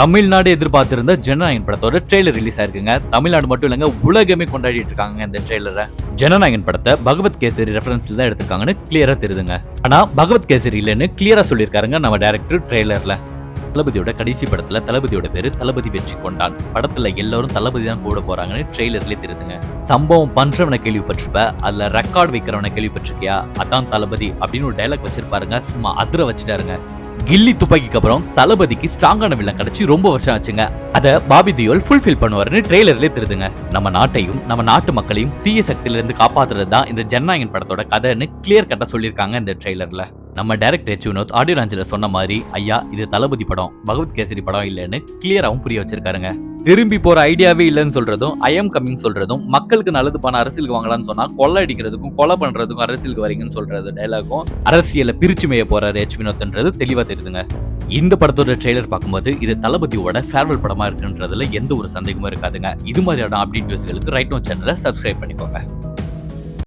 தமிழ்நாடு எதிர்பார்த்திருந்த ஜனநாயகன் படத்தோட trailer release ஆயிருக்குங்க. Tamil Nadu மட்டும் இல்லங்க, உலகமே கொண்டாடிட்டு இருக்காங்க இந்த ட்ரெய்லரை. ஜனநாயகன் படத்தை பகவத் கேசரி ரெஃபரன்ஸ்ல தான் எடுத்திருக்காங்கன்னு கிளியரா தெரியுதுங்க. ஆனா பகவத் கேசரி இல்லன்னு கிளியரா சொல்லியிருக்காருங்க நம்ம டைரக்டர் ட்ரெய்லர்ல. தளபதியோட கடைசி படத்துல தளபதியோட பேரு தளபதி வெற்றி கொண்டான். படத்துல எல்லாரும் தளபதி தான் கூட போறாங்கன்னு ட்ரெய்லர்லயே தெரியுதுங்க. சம்பவம் பண்றவனை கேள்விப்பட்டிருப்ப, அதுல ரெக்கார்ட் வைக்கிறவனை கேள்விப்பட்டிருக்கியா, அதான் தளபதி அப்படின்னு ஒரு டைலாக் வச்சிருப்பாருங்க. சும்மா அதிர வச்சுட்டாருங்க. கில்லி துப்பாக்கிக்கு அப்புறம் தளபதிக்கு ஸ்ட்ராங்கான வில்லன் கிடைச்சி ரொம்ப வருஷம் ஆச்சுங்க. அத பாபி தியோல் ஃபுல்ஃபில் பண்ணுவாருன்னு ட்ரெய்லர்லயே தெரியுதுங்க. நம்ம நாட்டையும் நம்ம நாட்டு மக்களையும் தீய சக்தியில இருந்து காப்பாத்துறது தான் இந்த ஜனநாயகன் படத்தோட கதைன்னு கிளியர் கட்டா சொல்லியிருக்காங்க இந்த ட்ரெய்லர்ல. நம்ம டைரக்டர் எச் வினோத் ஆடியோ லான்ச்ல சொன்ன மாதிரி, ஐயா இது தளபதி படம், பகவத் கேசரி படம் இல்லன்னு கிளியராவும் புரிய வச்சிருக்காருங்க. திரும்பி போற ஐடியாவே இல்லன்னு சொல்றதும், ஐ எம் கம்மிங் சொல்றதும், மக்களுக்கு நல்லது பண்ண அரசியலுக்கு வாங்கலாம்னு சொன்னா கொள்ளை அடிக்கிறதுக்கும் கொலை பண்றதுக்கும் அரசியலுக்கு வரீங்கன்னு சொல்றது டைலாகும் அரசியலை பிரிச்சு மேய போறாரு எச் வினோத்ன்றது தெளிவா தெரியுதுங்க. இந்த படத்தோட ட்ரெய்லர் பார்க்கும்போது இது தளபதியோட ஃபேர்வெல் படமா இருக்குன்றதுல எந்த ஒரு சந்தேகமும் இருக்காதுங்க. இது மாதிரியான அப்டேட் நியூஸ்களுக்கு ரைட் நோ சேனலை சப்ஸ்கிரைப் பண்ணிக்கோங்க.